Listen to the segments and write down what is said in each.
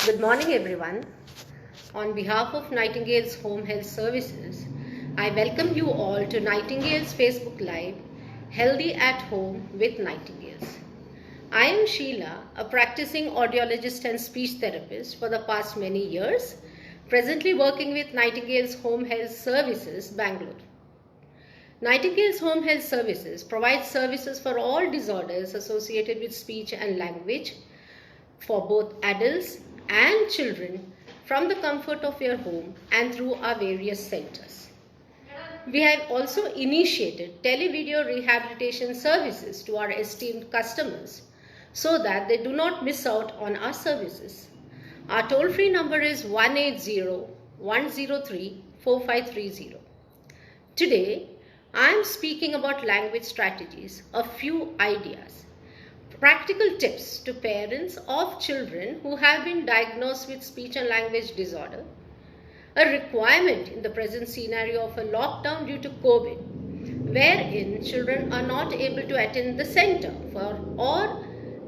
Good morning, everyone. On behalf of Nightingale's Home Health Services, I welcome you all to Nightingale's Facebook Live, Healthy at Home with Nightingales. I am Sheila, a practicing audiologist and speech therapist for the past many years, presently working with Nightingale's Home Health Services, Bangalore. Nightingale's Home Health Services provides services for all disorders associated with speech and language for both adults and children from the comfort of your home and through our various centers. We have also initiated televideo rehabilitation services to our esteemed customers so that they do not miss out on our services. Our toll-free number is 180-103-4530. Today, I am speaking about language strategies, a few ideas. Practical tips to parents of children who have been diagnosed with speech and language disorder, a requirement in the present scenario of a lockdown due to COVID, wherein children are not able to attend the center or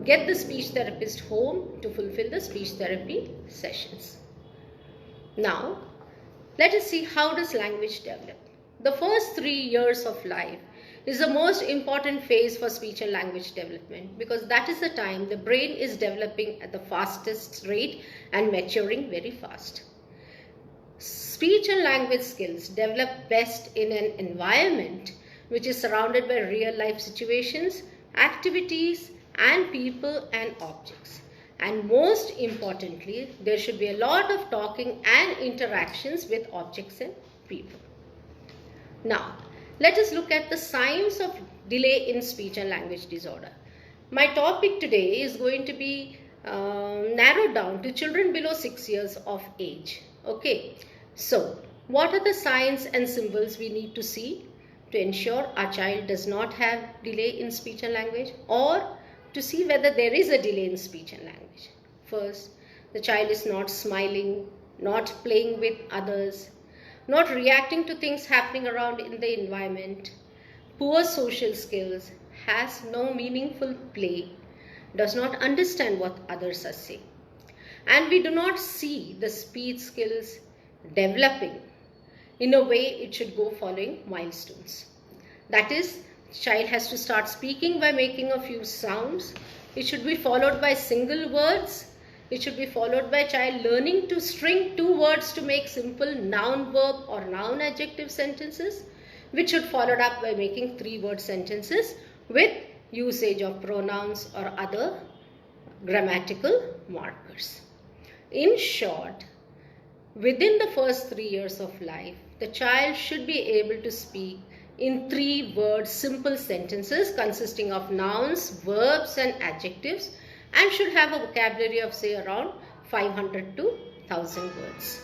get the speech therapist home to fulfill the speech therapy sessions. Now, let us see how does language develop. The first 3 years of life is the most important phase for speech and language development because that is the time the brain is developing at the fastest rate and maturing very fast. Speech and language skills develop best in an environment which is surrounded by real life situations, activities, and people and objects. And most importantly, there should be a lot of talking and interactions with objects and people. Now, let us look at the signs of delay in speech and language disorder. My topic today is going to be narrowed down to children below 6 years of age. Okay, so what are the signs and symbols we need to see to ensure our child does not have delay in speech and language, or to see whether there is a delay in speech and language? First, the child is not smiling, not playing with others, not reacting to things happening around in the environment, poor social skills, has no meaningful play, does not understand what others are saying. And we do not see the speech skills developing in a way it should go following milestones. That is, child has to start speaking by making a few sounds. It should be followed by single words. It should be followed by child learning to string 2 words to make simple noun verb or noun adjective sentences, which should followed up by making 3-word sentences with usage of pronouns or other grammatical markers. In short, within the first 3 years of life, the child should be able to speak in 3-word simple sentences consisting of nouns, verbs and adjectives, and should have a vocabulary of say around 500 to 1000 words.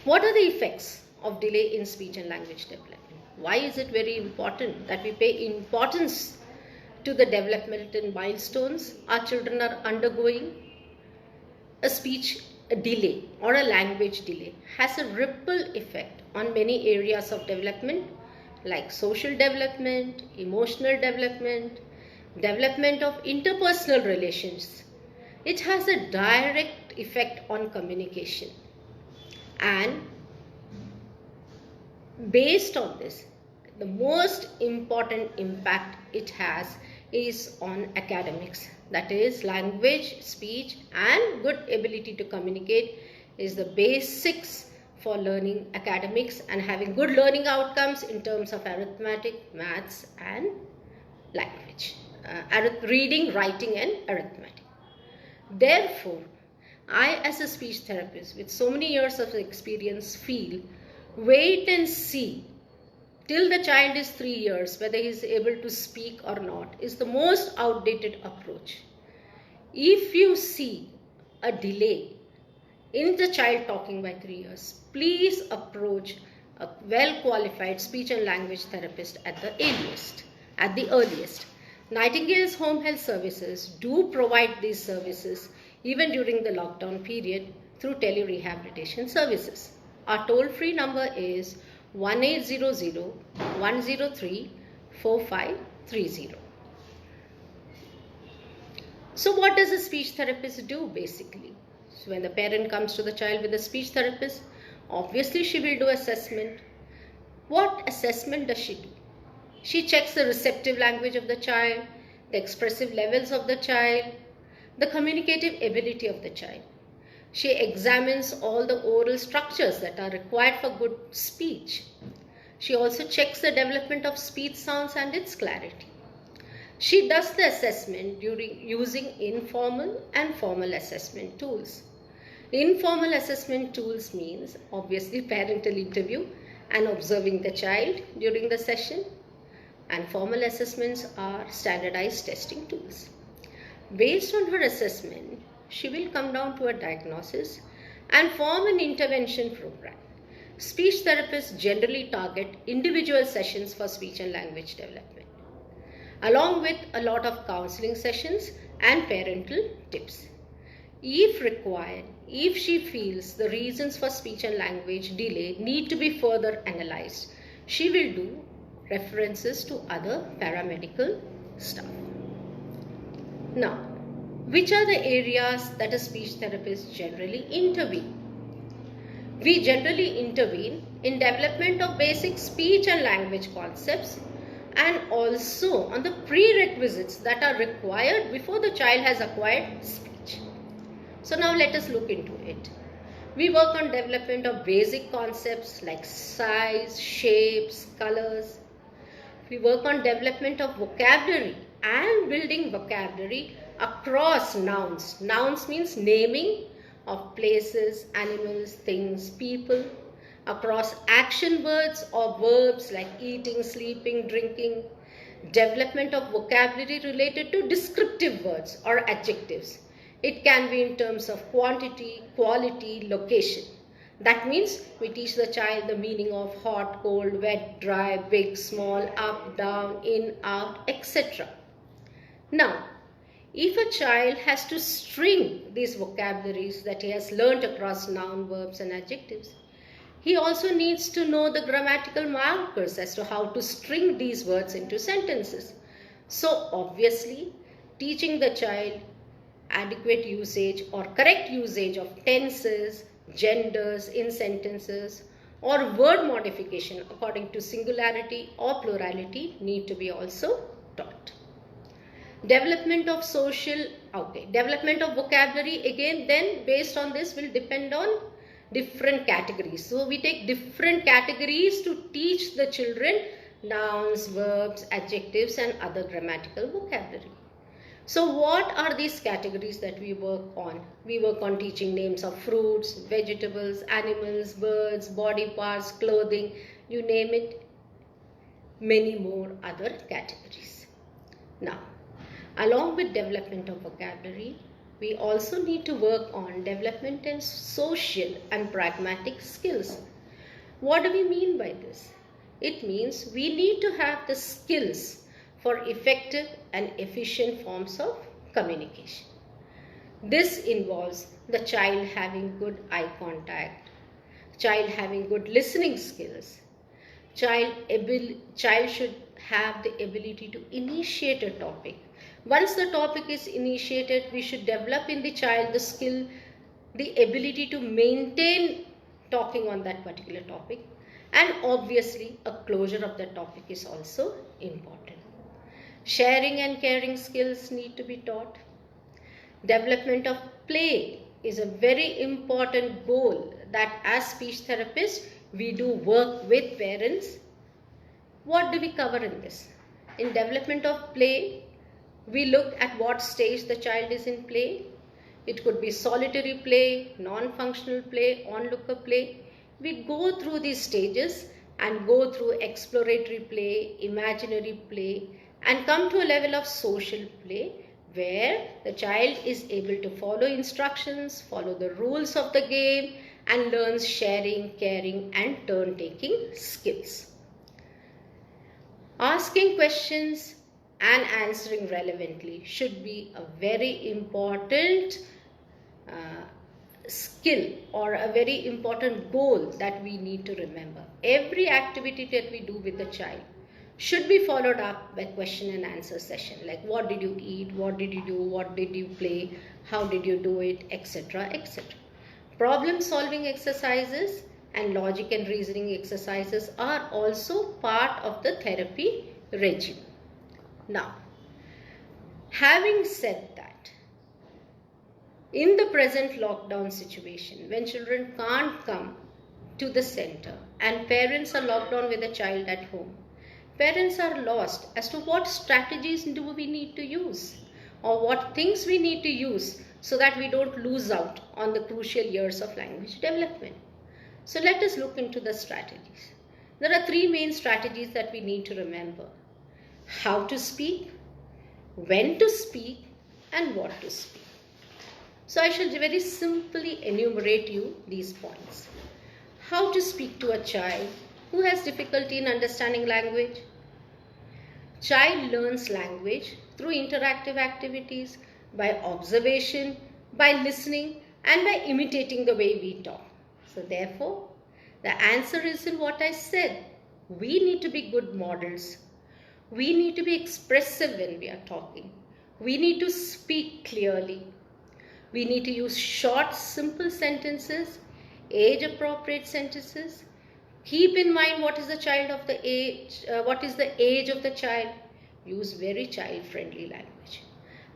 What are the effects of delay in speech and language development? Why is it very important that we pay importance to the developmental milestones our children are undergoing? A speech delay or a language delay has a ripple effect on many areas of development like social development, emotional development, development of interpersonal relations. It has a direct effect on communication, and based on this, the most important impact it has is on academics. That is, language, speech and good ability to communicate is the basics for learning academics and having good learning outcomes in terms of arithmetic, maths and language. Reading, writing and arithmetic. Therefore, I as a speech therapist with so many years of experience feel wait and see till the child is 3 years whether he is able to speak or not is the most outdated approach. If you see a delay in the child talking by 3 years, please approach a well-qualified speech and language therapist at the earliest. Nightingale's Home Health Services do provide these services even during the lockdown period through tele-rehabilitation services. Our toll-free number is 1800-103-4530. So what does a speech therapist do basically? So when the parent comes to the child with a speech therapist, obviously she will do assessment. What assessment does she do? She checks the receptive language of the child, the expressive levels of the child, the communicative ability of the child. She examines all the oral structures that are required for good speech. She also checks the development of speech sounds and its clarity. She does the assessment using informal and formal assessment tools. Informal assessment tools means obviously parental interview and observing the child during the session, and formal assessments are standardized testing tools. Based on her assessment, she will come down to a diagnosis and form an intervention program. Speech therapists generally target individual sessions for speech and language development, along with a lot of counseling sessions and parental tips. If required, if she feels the reasons for speech and language delay need to be further analyzed, she will do references to other paramedical staff. Now, which are the areas that a speech therapist generally intervene? We generally intervene in development of basic speech and language concepts and also on the prerequisites that are required before the child has acquired speech. So now let us look into it. We work on development of basic concepts like size, shapes, colors. We work on development of vocabulary and building vocabulary across nouns. Nouns means naming of places, animals, things, people. Across action words or verbs like eating, sleeping, drinking. Development of vocabulary related to descriptive words or adjectives. It can be in terms of quantity, quality, location. That means we teach the child the meaning of hot, cold, wet, dry, big, small, up, down, in, out, etc. Now, if a child has to string these vocabularies that he has learnt across noun, verbs and adjectives, he also needs to know the grammatical markers as to how to string these words into sentences. So obviously, teaching the child adequate usage or correct usage of tenses, genders in sentences, or word modification according to singularity or plurality need to be also taught. Development of development of vocabulary again then based on this will depend on different categories. So we take different categories to teach the children nouns, verbs, adjectives and other grammatical vocabulary. So what are these categories that we work on? We work on teaching names of fruits, vegetables, animals, birds, body parts, clothing, you name it, many more other categories. Now, along with development of vocabulary, we also need to work on development in social and pragmatic skills. What do we mean by this? It means we need to have the skills for effective and efficient forms of communication. This involves the child having good eye contact, child having good listening skills, child should have the ability to initiate a topic. Once the topic is initiated, we should develop in the child the skill, the ability to maintain talking on that particular topic, and obviously a closure of the topic is also important. Sharing and caring skills need to be taught. Development of play is a very important goal that as speech therapists we do work with parents. What do we cover in this? In development of play, we look at what stage the child is in play. It could be solitary play, non-functional play, onlooker play. We go through these stages and go through exploratory play, imaginary play, and come to a level of social play where the child is able to follow instructions, follow the rules of the game, and learns sharing, caring, and turn-taking skills. Asking questions and answering relevantly should be a very important skill or a very important goal that we need to remember. Every activity that we do with the child should be followed up by question and answer session, like what did you eat, what did you do, what did you play, how did you do it, etc., etc. Problem solving exercises and logic and reasoning exercises are also part of the therapy regime. Now, having said that, in the present lockdown situation, when children can't come to the center and parents are locked down with a child at home, parents are lost as to what strategies do we need to use or what things we need to use so that we don't lose out on the crucial years of language development. So let us look into the strategies. There are three main strategies that we need to remember: how to speak, when to speak, and what to speak. So I shall very simply enumerate you these points. How to speak to a child who has difficulty in understanding language. Child learns language through interactive activities, by observation, by listening, and by imitating the way we talk. So therefore, the answer is in what I said. We need to be good models. We need to be expressive when we are talking. We need to speak clearly. We need to use short, simple sentences, age-appropriate sentences. Keep in mind what is the age of the child. Use very child-friendly language.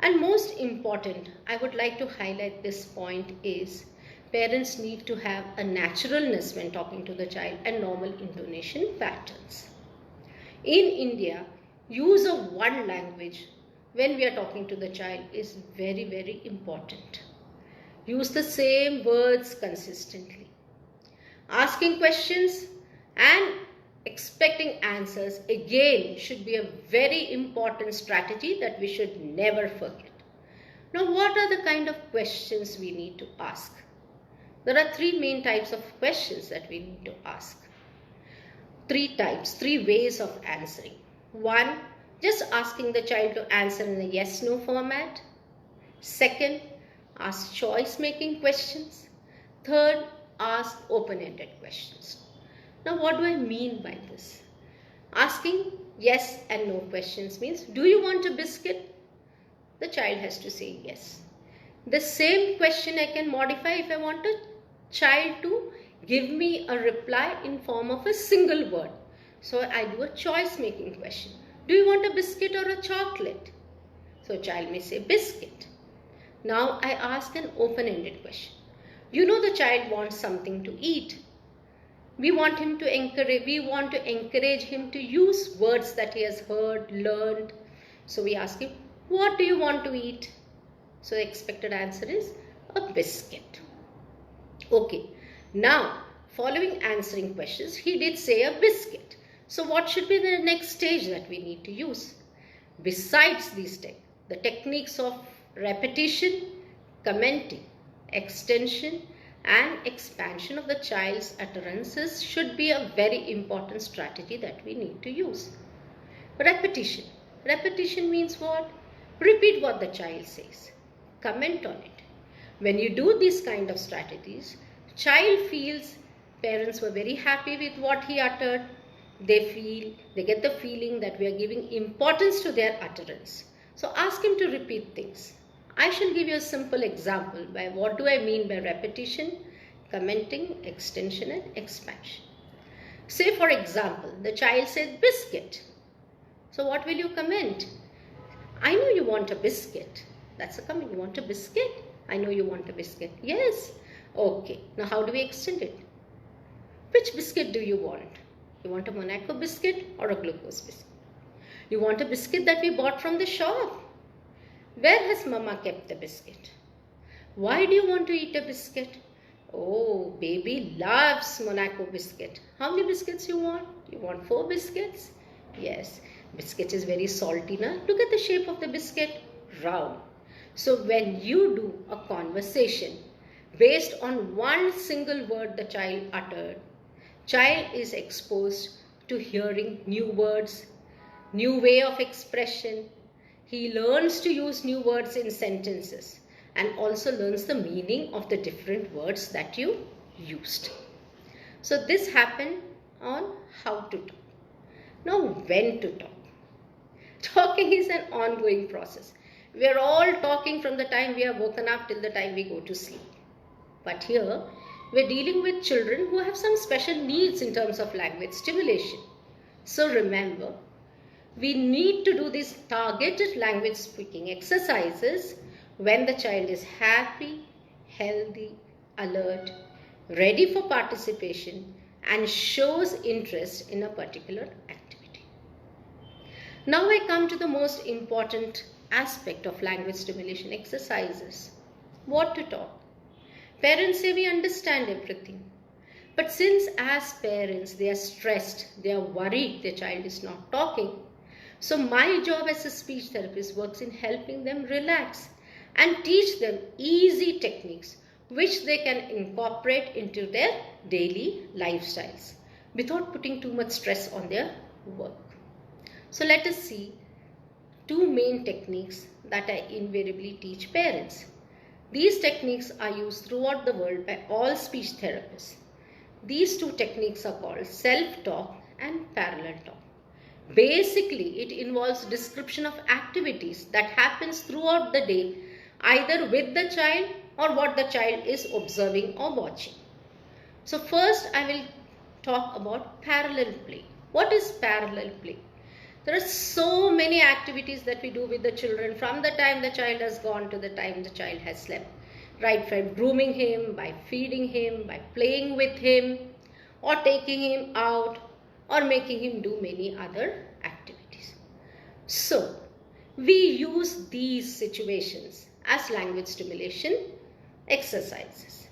And most important, I would like to highlight this point is parents need to have a naturalness when talking to the child and normal intonation patterns. In India, use of one language when we are talking to the child is very, very important. Use the same words consistently. Asking questions and expecting answers again should be a very important strategy that we should never forget. Now, what are the kind of questions we need to ask? There are three main types of questions that we need to ask. Three ways of answering. One, just asking the child to answer in a yes-no format. Second, ask choice-making questions. Third, ask open-ended questions. Now, what do I mean by this? Asking yes and no questions means, do you want a biscuit? The child has to say yes. The same question I can modify if I want a child to give me a reply in form of a single word. So I do a choice-making question. Do you want a biscuit or a chocolate? So child may say biscuit. Now I ask an open-ended question. You know the child wants something to eat. We want to encourage him to use words that he has heard, learned. So we ask him, what do you want to eat? So the expected answer is a biscuit. Okay, now following answering questions, he did say a biscuit. So what should be the next stage that we need to use? Besides these the techniques of repetition, commenting, extension, and expansion of the child's utterances should be a very important strategy that we need to use. Repetition. Repetition means what? Repeat what the child says. Comment on it. When you do these kind of strategies, child feels parents were very happy with what he uttered. They get the feeling that we are giving importance to their utterance. So ask him to repeat things. I shall give you a simple example by what do I mean by repetition, commenting, extension, and expansion. Say for example, the child said biscuit. So what will you comment? I know you want a biscuit. That's a comment. You want a biscuit? I know you want a biscuit. Yes. Okay. Now how do we extend it? Which biscuit do you want? You want a Monaco biscuit or a glucose biscuit? You want a biscuit that we bought from the shop? Where has Mama kept the biscuit? Why do you want to eat a biscuit? Oh, baby loves Monaco biscuit. How many biscuits you want? You want 4 biscuits? Yes. Biscuit is very salty, na? Look at the shape of the biscuit. Round. So when you do a conversation based on one single word the child uttered, child is exposed to hearing new words, new way of expression. He learns to use new words in sentences and also learns the meaning of the different words that you used. So this happened on how to talk. Now, when to talk? Talking is an ongoing process. We are all talking from the time we are woken up till the time we go to sleep. But here, we are dealing with children who have some special needs in terms of language stimulation. So remember, we need to do these targeted language speaking exercises when the child is happy, healthy, alert, ready for participation, and shows interest in a particular activity. Now I come to the most important aspect of language stimulation exercises. What to talk? Parents say we understand everything. But since as parents they are stressed, they are worried their child is not talking, so my job as a speech therapist works in helping them relax and teach them easy techniques which they can incorporate into their daily lifestyles without putting too much stress on their work. So let us see two main techniques that I invariably teach parents. These techniques are used throughout the world by all speech therapists. These two techniques are called self-talk and parallel talk. Basically, it involves description of activities that happens throughout the day, either with the child or what the child is observing or watching. So first I will talk about parallel play. What is parallel play? There are so many activities that we do with the children from the time the child has gone to the time the child has slept. Right from grooming him, by feeding him, by playing with him, or taking him out, or making him do many other activities. So, we use these situations as language stimulation exercises.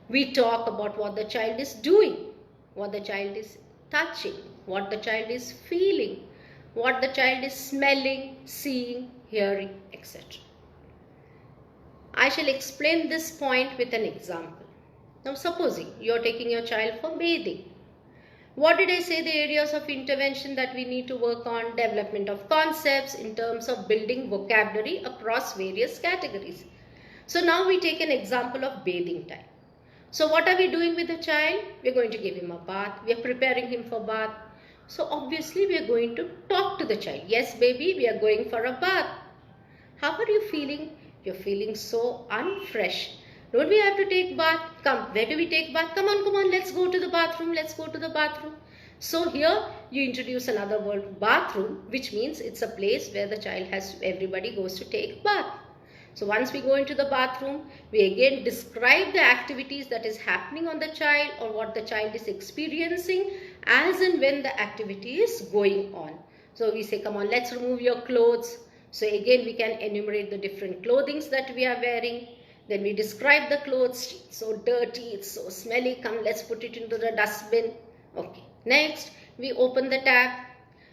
We talk about what the child is doing, what the child is touching, what the child is feeling, what the child is smelling, seeing, hearing, etc. I shall explain this point with an example. Now supposing you are taking your child for bathing. What did I say the areas of intervention that we need to work on? Development of concepts in terms of building vocabulary across various categories. So now we take an example of bathing time. So what are we doing with the child? We are going to give him a bath. We are preparing him for bath. So obviously we are going to talk to the child. Yes baby, we are going for a bath. How are you feeling? You're feeling so unfresh. Don't we have to take bath? Come, where do we take bath? Come on, let's go to the bathroom. Let's go to the bathroom. So here you introduce another word, bathroom, which means it's a place where the child everybody goes to take bath. So once we go into the bathroom, we again describe the activities that is happening on the child or what the child is experiencing as and when the activity is going on. So we say, come on, let's remove your clothes. So again we can enumerate the different clothings that we are wearing. Then we describe the clothes, it's so dirty, it's so smelly, come let's put it into the dustbin. Okay, next we open the tap.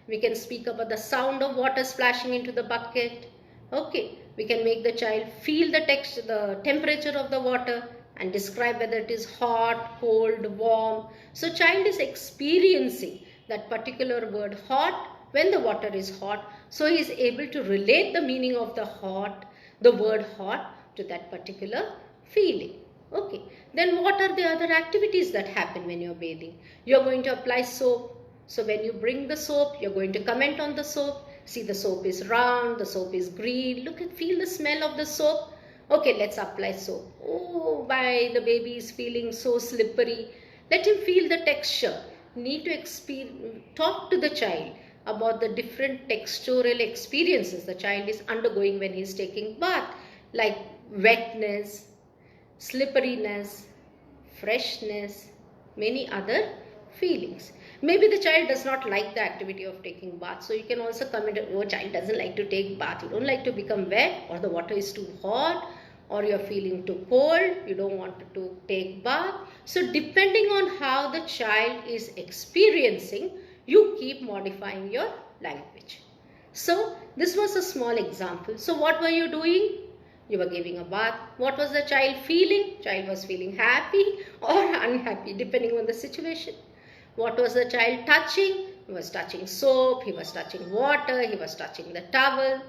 We can speak about the sound of water splashing into the bucket. Okay, we can make the child feel the temperature of the water and describe whether it is hot, cold, warm. So child is experiencing that particular word hot when the water is hot. So he is able to relate the meaning of the word hot to that particular feeling. Okay, then what are the other activities that happen when you're bathing? You're going to apply soap. So when you bring the soap, you're going to comment on the soap. See, the soap is round, the soap is green. Feel the smell of the soap. Okay, let's apply soap. Oh, why the baby is feeling so slippery. Let him feel the texture. Need to talk to the child about the different textural experiences the child is undergoing when he is taking bath, like wetness, slipperiness, freshness, many other feelings. Maybe the child does not like the activity of taking bath. So you can also comment, oh, child doesn't like to take bath. You don't like to become wet, or the water is too hot, or you're feeling too cold. You don't want to take bath. So depending on how the child is experiencing, you keep modifying your language. So this was a small example. So what were you doing? You were giving a bath. What was the child feeling? Child was feeling happy or unhappy depending on the situation. What was the child touching? He was touching soap, he was touching water, he was touching the towel.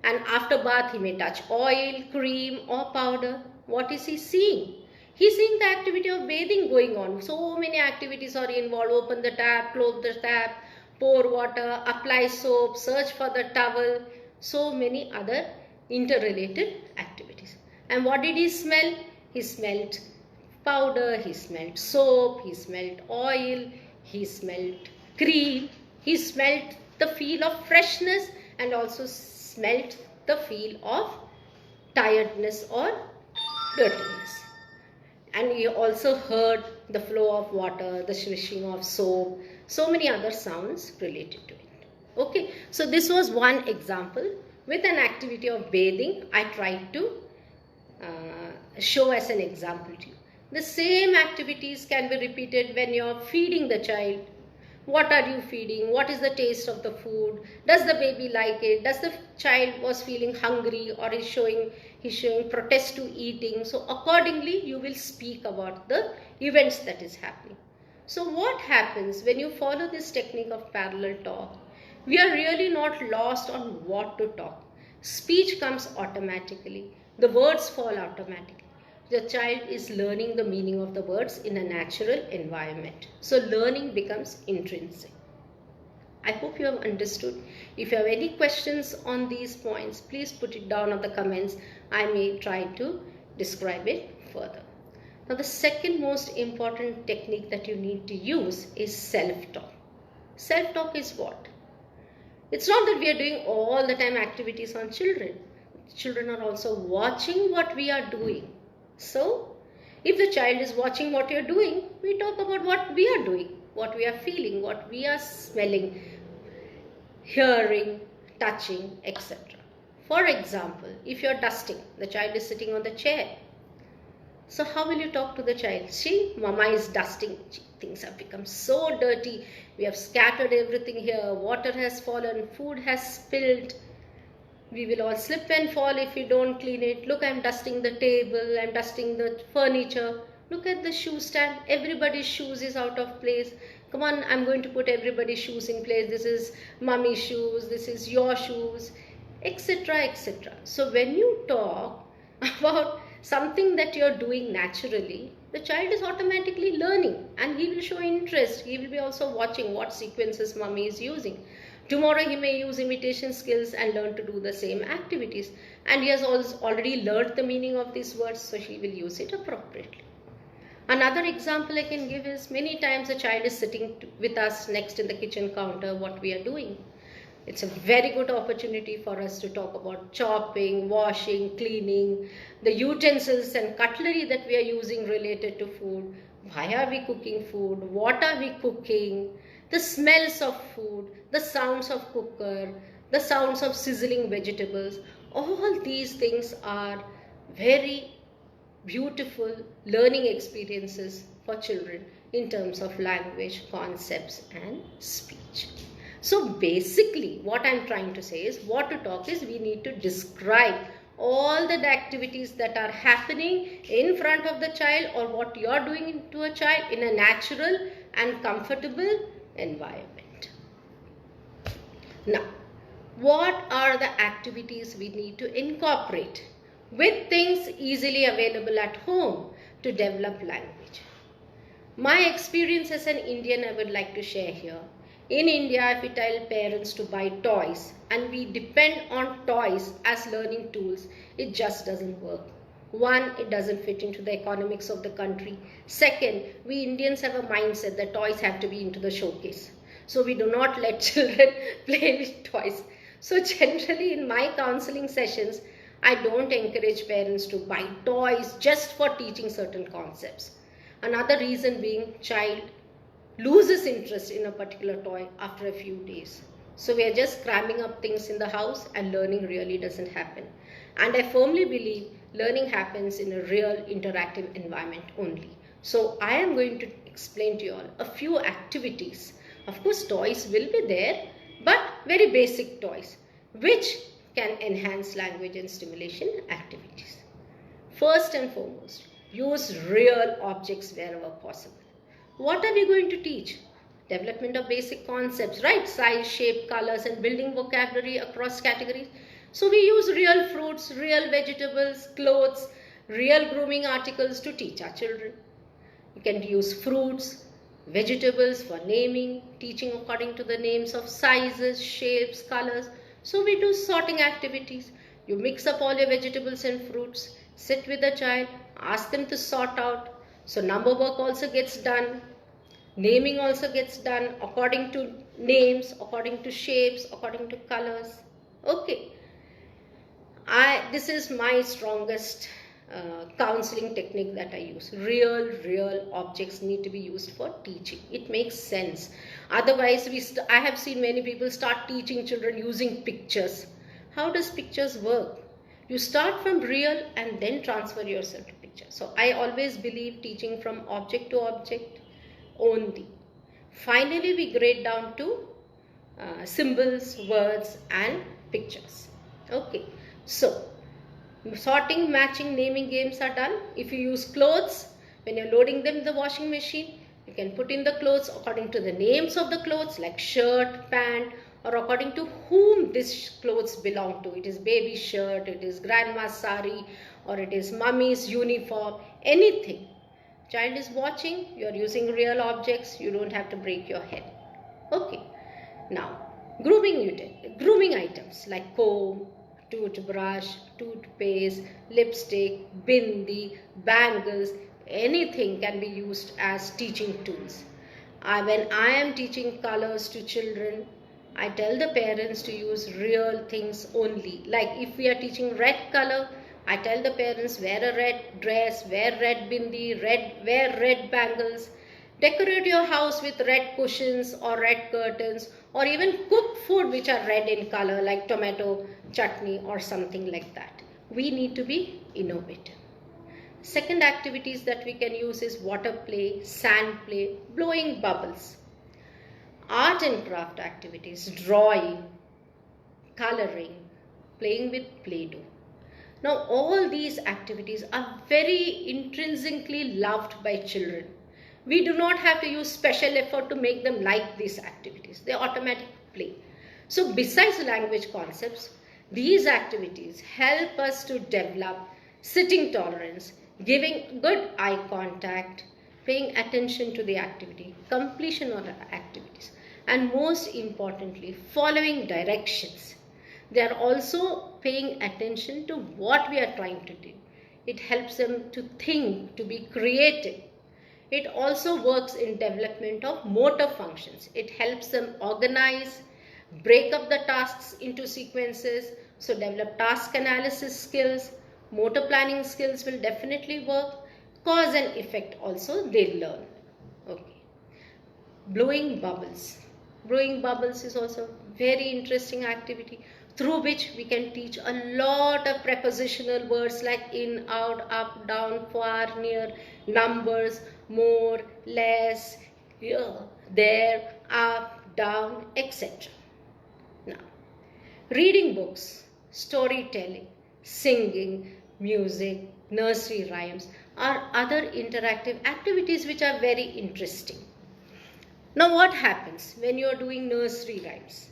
And after bath, he may touch oil, cream or powder. What is he seeing? He's seeing the activity of bathing going on. So many activities are involved. Open the tap, close the tap, pour water, apply soap, search for the towel, so many other interrelated activities. And what did he smell? He smelled powder, he smelled soap, he smelled oil, he smelled cream, he smelled the feel of freshness and also smelled the feel of tiredness or dirtiness. And he also heard the flow of water, the swishing of soap, so many other sounds related to it. Okay, so this was one example with an activity of bathing. I tried to show as an example to you. The same activities can be repeated when you are feeding the child. What are you feeding? What is the taste of the food? Does the baby like it? Does the child was feeling hungry or is showing protest to eating? So accordingly you will speak about the events that is happening. So what happens when you follow this technique of parallel talk? We are really not lost on what to talk. Speech comes automatically. The words fall automatically. The child is learning the meaning of the words in a natural environment. So learning becomes intrinsic. I hope you have understood. If you have any questions on these points, please put it down in the comments. I may try to describe it further. Now the second most important technique that you need to use is self-talk. Self-talk is what? It's not that we are doing all the time activities on children. Children are also watching what we are doing. So, if the child is watching what you are doing, we talk about what we are doing, what we are feeling, what we are smelling, hearing, touching, etc. For example, if you are dusting, the child is sitting on the chair. So how will you talk to the child? See, mama is dusting. Things have become so dirty. We have scattered everything here. Water has fallen. Food has spilled. We will all slip and fall if we don't clean it. Look, I'm dusting the table. I'm dusting the furniture. Look at the shoe stand. Everybody's shoes is out of place. Come on, I'm going to put everybody's shoes in place. This is mummy's shoes. This is your shoes, etc., etc. So when you talk about something that you're doing naturally, the child is automatically learning and he will show interest. He will be also watching what sequences mummy is using. Tomorrow he may use imitation skills and learn to do the same activities. And he has already learned the meaning of these words, so he will use it appropriately. Another example I can give is many times a child is sitting with us next in the kitchen counter, what we are doing. It's a very good opportunity for us to talk about chopping, washing, cleaning, the utensils and cutlery that we are using related to food. Why are we cooking food? What are we cooking? The smells of food, the sounds of cooker, the sounds of sizzling vegetables. All these things are very beautiful learning experiences for children in terms of language, concepts and speech. So basically what I'm trying to say is, what to talk is we need to describe all the activities that are happening in front of the child or what you are doing to a child in a natural and comfortable environment. Now, what are the activities we need to incorporate with things easily available at home to develop language? My experience as an Indian I would like to share here. In India, if we tell parents to buy toys and we depend on toys as learning tools, it just doesn't work. One, it doesn't fit into the economics of the country. Second, we Indians have a mindset that toys have to be into the showcase. So we do not let children play with toys. So generally in my counseling sessions, I don't encourage parents to buy toys just for teaching certain concepts. Another reason being, child loses interest in a particular toy after a few days. So we are just cramming up things in the house and learning really doesn't happen. And I firmly believe learning happens in a real interactive environment only. So I am going to explain to you all a few activities. Of course, toys will be there, but very basic toys which can enhance language and stimulation activities. First and foremost, use real objects wherever possible. What are we going to teach? Development of basic concepts, right? Size, shape, colors and building vocabulary across categories. So we use real fruits, real vegetables, clothes, real grooming articles to teach our children. You can use fruits, Vegetables for naming, teaching according to the names of sizes, shapes, colors. So we do sorting activities. You mix up all your vegetables and fruits, sit with the child, ask them to sort out. So number work also gets done. Naming also gets done according to names, according to shapes, according to colors. Okay. This is my strongest counseling technique that I use. Real objects need to be used for teaching. It makes sense. Otherwise, I have seen many people start teaching children using pictures. How does pictures work? You start from real and then transfer yourself to picture. So I always believe teaching from object to object only. Finally, we grade down to symbols, words and pictures. Okay. So, sorting, matching, naming games are done. If you use clothes, when you're loading them in the washing machine, you can put in the clothes according to the names of the clothes like shirt, pant, or according to whom these clothes belong to. It is baby shirt, it is grandma's sari, or it is mummy's uniform, anything. Child is watching, you are using real objects, you don't have to break your head. Okay. Now, grooming items like comb, toothbrush, toothpaste, lipstick, bindi, bangles, anything can be used as teaching tools. When I am teaching colors to children, I tell the parents to use real things only. Like if we are teaching red color, I tell the parents wear a red dress, wear red bindi, wear red bangles. Decorate your house with red cushions or red curtains, or even cook food which are red in color like tomato chutney or something like that. We need to be innovative. Second activities that we can use is water play, sand play, blowing bubbles. Art and craft activities, drawing, coloring, playing with Play-Doh. Now all these activities are very intrinsically loved by children. We do not have to use special effort to make them like these activities. They automatically play. So besides language concepts, these activities help us to develop sitting tolerance, giving good eye contact, paying attention to the activity, completion of the activities, and most importantly, following directions. They are also paying attention to what we are trying to do. It helps them to think, to be creative. It also works in development of motor functions. It helps them organize, break up the tasks into sequences, so develop task analysis skills, motor planning skills will definitely work, cause and effect also they learn. Okay. Blowing bubbles. Blowing bubbles is also very interesting activity through which we can teach a lot of prepositional words like in, out, up, down, far, near, numbers, more, less, here, there, up, down, etc. Now, reading books, storytelling, singing, music, nursery rhymes are other interactive activities which are very interesting. Now what happens when you are doing nursery rhymes?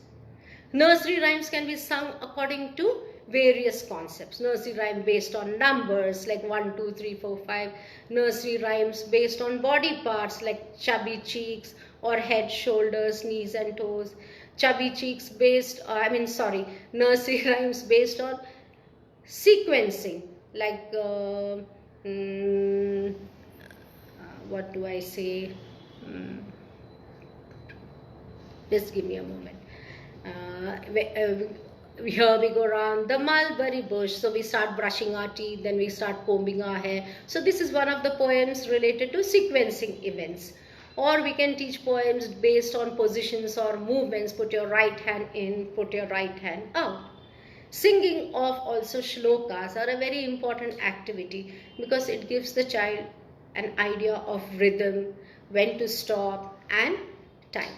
Nursery rhymes can be sung according to various concepts. Nursery rhyme based on numbers like 1, 2, 3, 4, 5. Nursery rhymes based on body parts like chubby cheeks or head, shoulders, knees and toes. Chubby cheeks based, nursery rhymes based on sequencing like, what do I say? Just give me a moment. Here we go around the mulberry bush, so we start brushing our teeth, then we start combing our hair. So this is one of the poems related to sequencing events. Or we can teach poems based on positions or movements. Put your right hand in, put your right hand out. Singing of also shlokas are a very important activity because it gives the child an idea of rhythm, when to stop and time.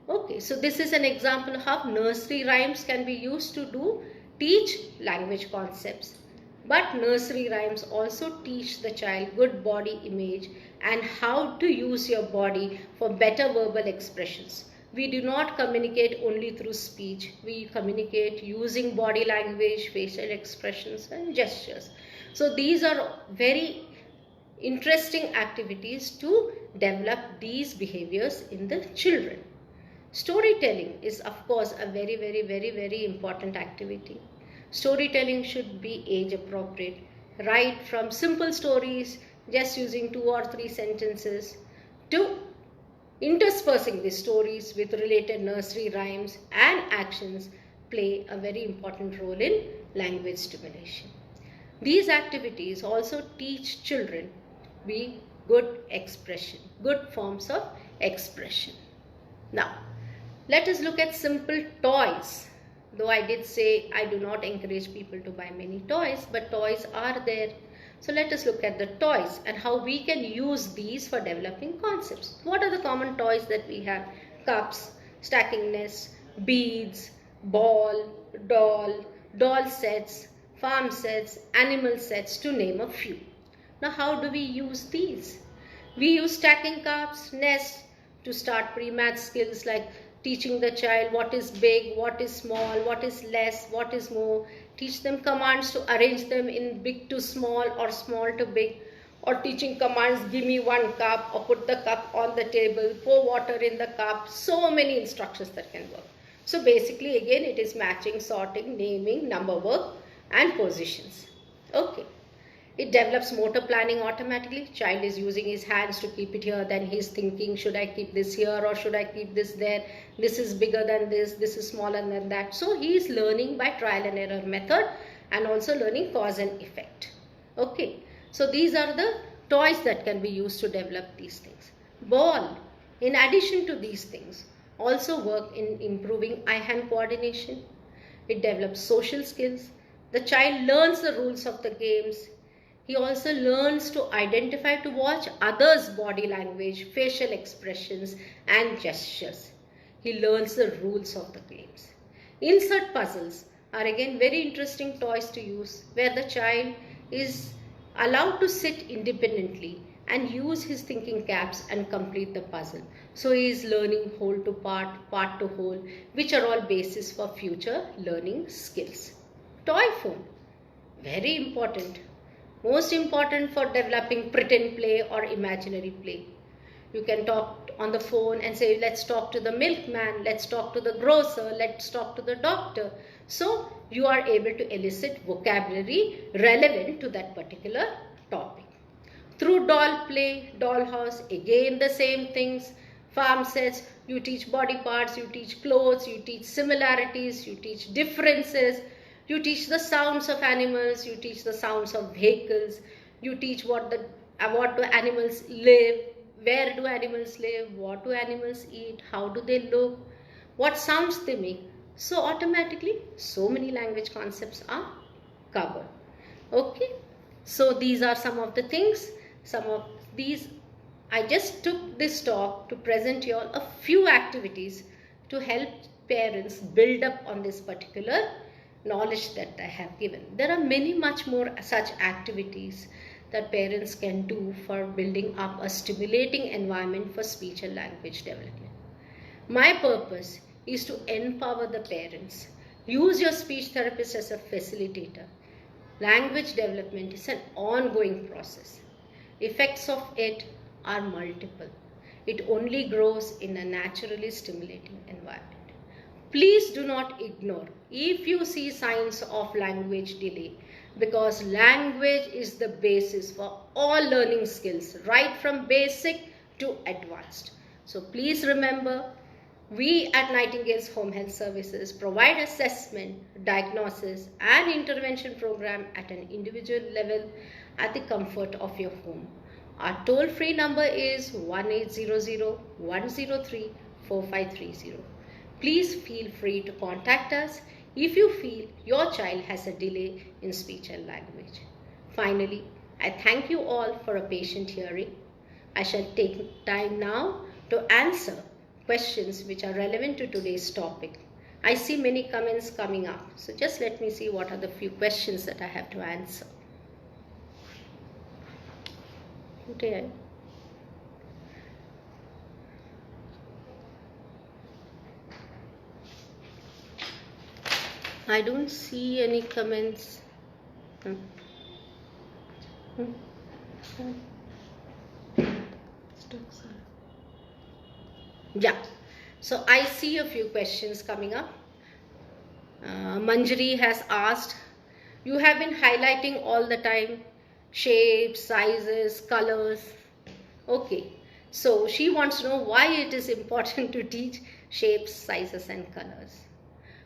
Okay, so this is an example of how nursery rhymes can be used to teach language concepts. But nursery rhymes also teach the child good body image and how to use your body for better verbal expressions. We do not communicate only through speech. We communicate using body language, facial expressions and gestures. So these are very interesting activities to develop these behaviors in the children. Storytelling is of course a very important activity. Storytelling should be age appropriate, right from simple stories just using 2 or 3 sentences to interspersing these stories with related nursery rhymes and actions play a very important role in language stimulation. These activities also teach children be good expression, good forms of expression. Now, let us look at simple toys. Though I did say I do not encourage people to buy many toys, but toys are there. So let us look at the toys and how we can use these for developing concepts. What are the common toys that we have? Cups, stacking nests, beads, ball, doll sets, farm sets, animal sets, to name a few. Now how do we use these? We use stacking cups, nests to start pre-math skills like teaching the child what is big, what is small, what is less, what is more. Teach them commands to arrange them in big to small or small to big, or teaching commands, give me 1 cup, or put the cup on the table, pour water in the cup. So many instructions that can work. So basically again it is matching, sorting, naming, number work and positions. Okay. It develops motor planning automatically. Child is using his hands to keep it here, then he's thinking, should I keep this here or should I keep this there? This is bigger than this is smaller than that. So he is learning by trial and error method and also learning cause and effect. Okay, so these are the toys that can be used to develop these things. Ball, in addition to these things, also work in improving eye-hand coordination. It develops social skills. The child learns the rules of the games. He also learns to identify, to watch others' body language, facial expressions and gestures. He learns the rules of the games. Insert puzzles are again very interesting toys to use, where the child is allowed to sit independently and use his thinking caps and complete the puzzle. So he is learning whole to part, part to whole, which are all basis for future learning skills. Toy phone, very important. Most important for developing pretend play or imaginary play. You can talk on the phone and say, let's talk to the milkman, let's talk to the grocer, let's talk to the doctor. So you are able to elicit vocabulary relevant to that particular topic. Through doll play, dollhouse, again the same things. Farm sets, you teach body parts, you teach clothes, you teach similarities, you teach differences. You teach the sounds of animals, you teach the sounds of vehicles, you teach what do animals live, where do animals live, what do animals eat, how do they look, what sounds they make. So automatically, so many language concepts are covered. Okay, so these are some of the things, some of these, I just took this talk to present you all a few activities to help parents build up on this particular knowledge that I have given. There are much more such activities that parents can do for building up a stimulating environment for speech and language development. My purpose is to empower the parents. Use your speech therapist as a facilitator. Language development is an ongoing process. Effects of it are multiple. It only grows in a naturally stimulating environment. Please do not ignore if you see signs of language delay, because language is the basis for all learning skills, right from basic to advanced. So please remember, we at Nightingale's Home Health Services provide assessment, diagnosis and intervention program at an individual level at the comfort of your home. Our toll-free number is 1800-103-4530. Please feel free to contact us if you feel your child has a delay in speech and language. Finally, I thank you all for a patient hearing. I shall take time now to answer questions which are relevant to today's topic. I see many comments coming up, so just let me see what are the few questions that I have to answer. Okay. I don't see any comments. Yeah. So I see a few questions coming up. Manjari has asked, you have been highlighting all the time shapes, sizes, colors. Okay. So she wants to know why it is important to teach shapes, sizes and colors.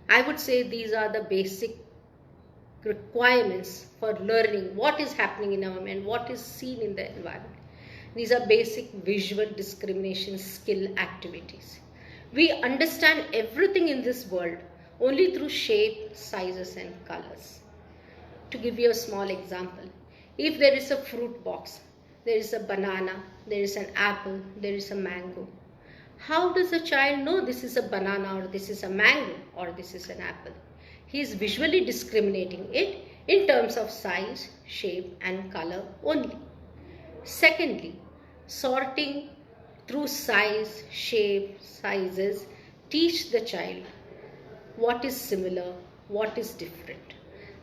I would say these are the basic requirements for learning what is happening in our mind, what is seen in the environment. These are basic visual discrimination skill activities. We understand everything in this world only through shape, sizes and colors. To give you a small example, if there is a fruit box, there is a banana, there is an apple, there is a mango. How does a child know this is a banana or this is a mango or this is an apple? He is visually discriminating it in terms of size, shape and color only. Secondly, sorting through size, shape, sizes teach the child what is similar, what is different.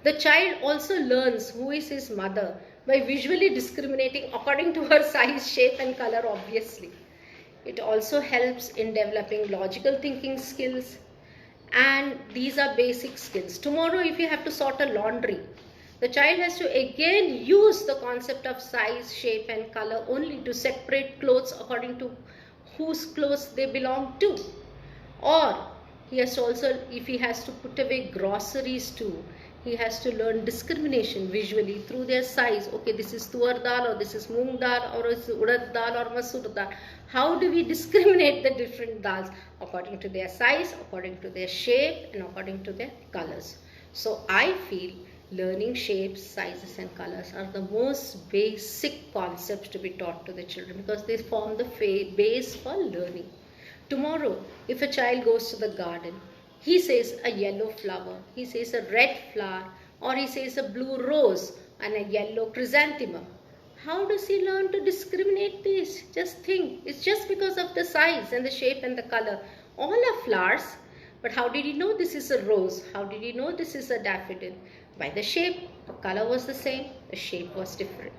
The child also learns who is his mother by visually discriminating according to her size, shape and color obviously. It also helps in developing logical thinking skills, and these are basic skills. Tomorrow if you have to sort a laundry, the child has to again use the concept of size, shape and color only to separate clothes according to whose clothes they belong to. Or he has to also, if he has to put away groceries too, he has to learn discrimination visually through their size. Okay, this is tuar dal or this is moong dal or this is urad dal or masoor dal. How do we discriminate the different dals? According to their size, according to their shape and according to their colors. So I feel learning shapes, sizes and colors are the most basic concepts to be taught to the children because they form the base for learning. Tomorrow, if a child goes to the garden, he says a yellow flower, he says a red flower, or he says a blue rose and a yellow chrysanthemum. How does he learn to discriminate these? Just think, it's just because of the size and the shape and the color. All are flowers, but how did he know this is a rose? How did he know this is a daffodil? By the shape, the color was the same, the shape was different.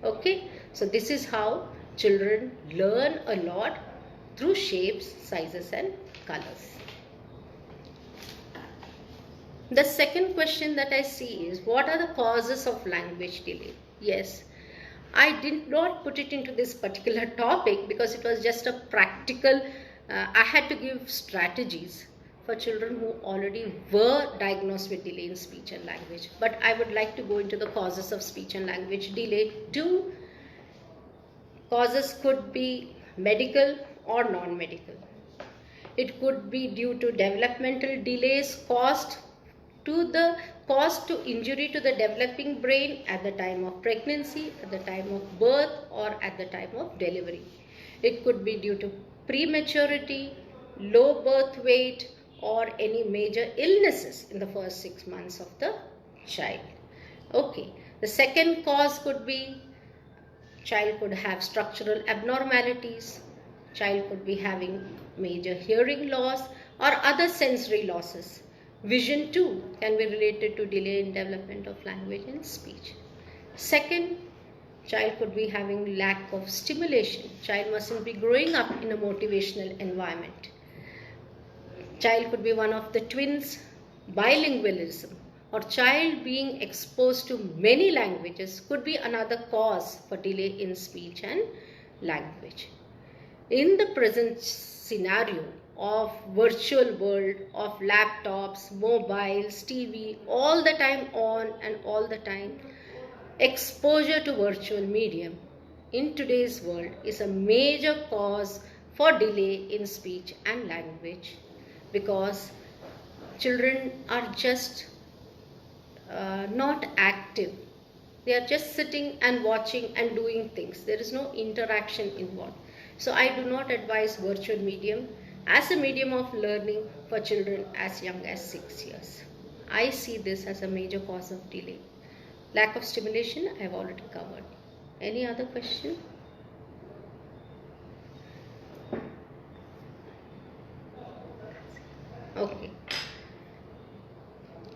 Okay, so this is how children learn a lot through shapes, sizes and colors. The second question that I see is, what are the causes of language delay? Yes, I did not put it into this particular topic because it was just a practical, I had to give strategies for children who already were diagnosed with delay in speech and language. But I would like to go into the causes of speech and language delay too. Causes could be medical or non-medical. It could be due to developmental delays caused to injury to the developing brain at the time of pregnancy, at the time of birth or at the time of delivery. It could be due to prematurity, low birth weight or any major illnesses in the first 6 months of the child. Okay, the second cause could be child could have structural abnormalities, child could be having major hearing loss or other sensory losses. Vision too can be related to delay in development of language and speech. Second, child could be having lack of stimulation. Child mustn't be growing up in a motivational environment. Child could be one of the twins, bilingualism, or child being exposed to many languages could be another cause for delay in speech and language. In the present scenario of virtual world, of laptops, mobiles, TV, all the time on and all the time, exposure to virtual medium in today's world is a major cause for delay in speech and language because children are just not active. They are just sitting and watching and doing things. There is no interaction involved. So I do not advise virtual medium as a medium of learning for children as young as 6 years. I see this as a major cause of delay. Lack of stimulation, I have already covered. Any other question? Okay.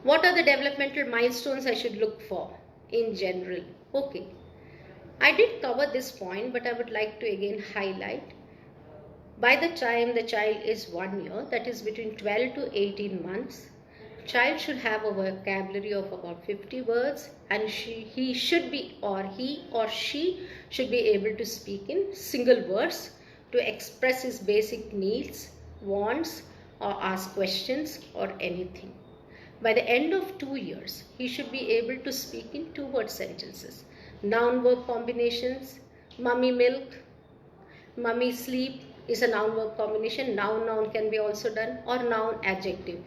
What are the developmental milestones I should look for in general? Okay. I did cover this point, but I would like to again highlight. By the time the child is 1 year, that is between 12 to 18 months, child should have a vocabulary of about 50 words, and he or she should be able to speak in single words to express his basic needs, wants, or ask questions or anything. By the end of 2 years, he should be able to speak in two-word sentences. Noun-verb combinations, mummy milk, mummy sleep is a noun-verb combination. Noun-noun can be also done, or noun-adjective.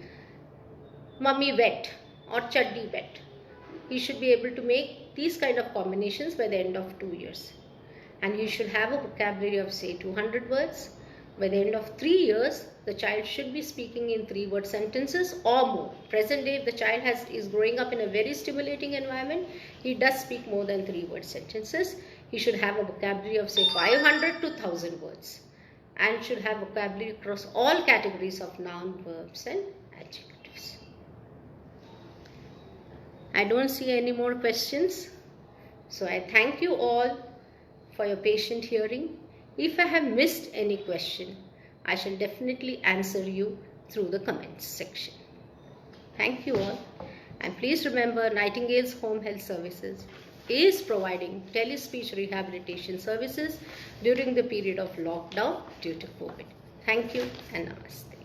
Mummy wet or chaddi wet. He should be able to make these kind of combinations by the end of 2 years. And he should have a vocabulary of say 200 words. By the end of 3 years, the child should be speaking in 3-word sentences or more. Present day, if the child is growing up in a very stimulating environment, he does speak more than 3-word sentences. He should have a vocabulary of say 500 to 1000 words and should have vocabulary across all categories of noun, verbs and adjectives. I don't see any more questions. So I thank you all for your patient hearing. If I have missed any question, I shall definitely answer you through the comments section. Thank you all. And please remember, Nightingale's Home Health Services is providing telespeech rehabilitation services during the period of lockdown due to COVID. Thank you and namaste.